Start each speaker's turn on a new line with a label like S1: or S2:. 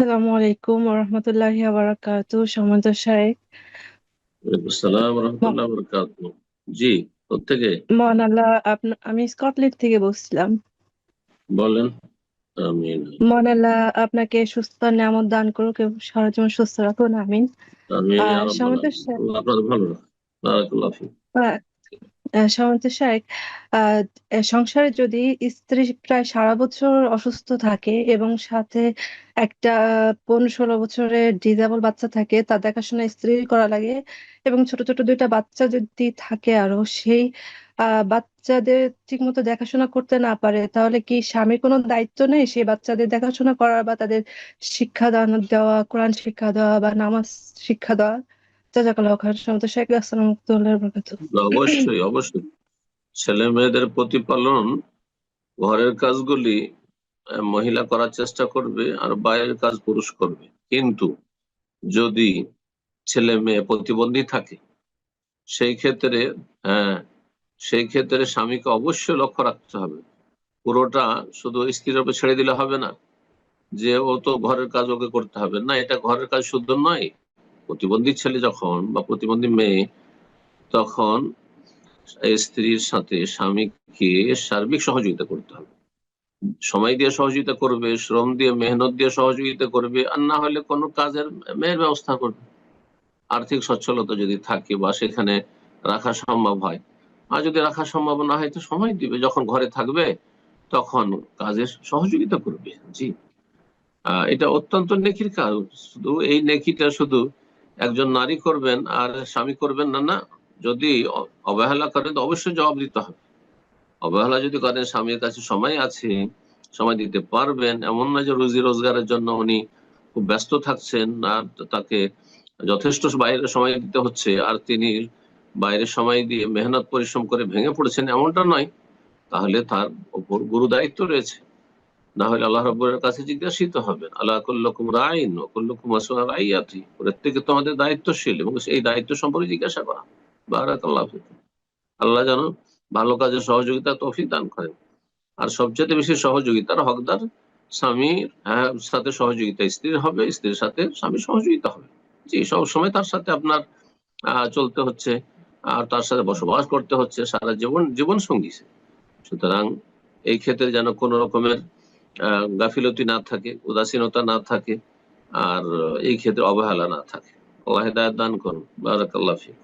S1: আসসালামু আলাইকুম ওরহমতুল্লাহি ওয়া সম্মানিত শাইখ।
S2: ওয়ালাইকুম আসসালাম
S1: ম-
S2: রহমতুল্লাহ বরকাতুহু। জি, কোত্থেকে
S1: মহান আল্লাহ আমি স্কটল্যান্ড থেকে বলছিলাম।
S2: বলেন? আমিন।
S1: মহান আল্লাহ আপনাকে সুস্থ নিয়ামত দান করুক এবং সারা জীবন সুস্থ রাখুন, আমিন।
S2: আমিন ইয়া রাব্বাল
S1: সম্মানিত
S2: আলামিন। আল্লাহ আপনাদের ভালো রাখুন। বারাকাল্লাহু ফিক।
S1: সম্মানিত শাইখ, আহ সংসারে যদি স্ত্রী প্রায় সারা বছর অসুস্থ থাকে এবং সাথে একটা 15-16 বছরের ডিজেবল বাচ্চা থাকে, তার দেখাশোনা স্ত্রী করা লাগে এবং ছোট ছোট দুইটা বাচ্চা যদি থাকে আরো, সেই বাচ্চাদের ঠিক মতো দেখাশোনা করতে না পারে, তাহলে কি স্বামীর কোনো দায়িত্ব নেই সেই বাচ্চাদের দেখাশোনা করার বা তাদের শিক্ষা দান দেওয়া, কোরআন শিক্ষা দেওয়া বা নামাজ শিক্ষা দেওয়া? জাযাকাল্লাহু খাইরান। সম্মানিত শাইখ, আসসালামু আলাইকুম ওয়া বারাকাতুহু।
S2: অবশ্যই অবশ্যই ছেলে মেয়েদের প্রতিপালন, ঘরের কাজগুলি মহিলা করার চেষ্টা করবে আর বাইরের কাজ পুরুষ করবে। কিন্তু যদি ছেলে মেয়ে প্রতিবন্ধী থাকে সেই ক্ষেত্রে, হ্যাঁ, সেই ক্ষেত্রে স্বামীকে অবশ্যই লক্ষ্য রাখতে হবে। পুরোটা শুধু স্ত্রীর উপর ছেড়ে দিলে হবে না যে ও তো ঘরের কাজ ওকে করতে হবে না। এটা ঘরের কাজ শুদ্ধ নয়। প্রতিবন্ধী ছেলে যখন বা প্রতিবন্ধী মেয়ে, তখন স্ত্রীর সাথে স্বামীকে সার্বিক সহযোগিতা করতে হবে। সময় দিয়ে সহযোগিতা করবে, শ্রম দিয়ে মেহনত দিয়ে সহযোগিতা করবে, আর না হলে কোনো কাজের মেয়ের ব্যবস্থা করবে। আর্থিক সচ্ছলতা যদি থাকে বা সেখানে রাখা সম্ভব হয়। আর যদি রাখা সম্ভব না হয় তো সময় দিবে, যখন ঘরে থাকবে তখন কাজের সহযোগিতা করবে। জি, এটা অত্যন্ত নেকির কাজ। শুধু এই নেকিটা শুধু একজন নারী করবেন আর স্বামী করবেন না, না। যদি অবহেলা করেন তো অবশ্যই জবাব দিতে হবে। অবহেলা যদি করেন, স্বামীর কাছে সময় আছে, সময় দিতে পারবেন, এমন না যে রুজি রোজগারের জন্য উনি খুব ব্যস্ত থাকছেন আর তাকে যথেষ্ট বাইরে সময় দিতে হচ্ছে, আর তিনি বাইরে সময় দিয়ে মেহনত পরিশ্রম করে ভেঙে পড়েছেন, এমনটা নয়। তাহলে তার উপর গুরু দায়িত্ব রয়েছে। না হলে আল্লাহ রাব্বুলের কাছে জিজ্ঞাসিত হবেন, আল্লাহ কুল্লুকুম রাইন ওয়া কুল্লুকুম মাসউলুন আন রাইয়াতি। প্রত্যেকে তোমাদের দায়িত্বশীল এবং সেই দায়িত্ব সম্পর্কে জিজ্ঞাসা করা। বারাকাল্লাহু ফিকুম। আল্লাহ যেন ভালো কাজে সহযোগিতা তৌফিক দান করেন। আর সবচেয়ে বেশি সহযোগিতার হকদার স্বামীর, সাথে সহযোগিতা স্ত্রীর হবে, স্ত্রীর সাথে স্বামীর সহযোগিতা হবে। জি, সবসময় তার সাথে আপনার চলতে হচ্ছে, আর তার সাথে বসবাস করতে হচ্ছে সারা জীবন, জীবন সঙ্গী সে। সুতরাং এই ক্ষেত্রে যেন কোনো রকমের গাফিলতি না থাকে, উদাসীনতা না থাকে, আর এই ক্ষেত্রে অবহেলা না থাকে। আল্লাহ হেদায়েত দান করুন। বারাকাল্লাহ ফিক।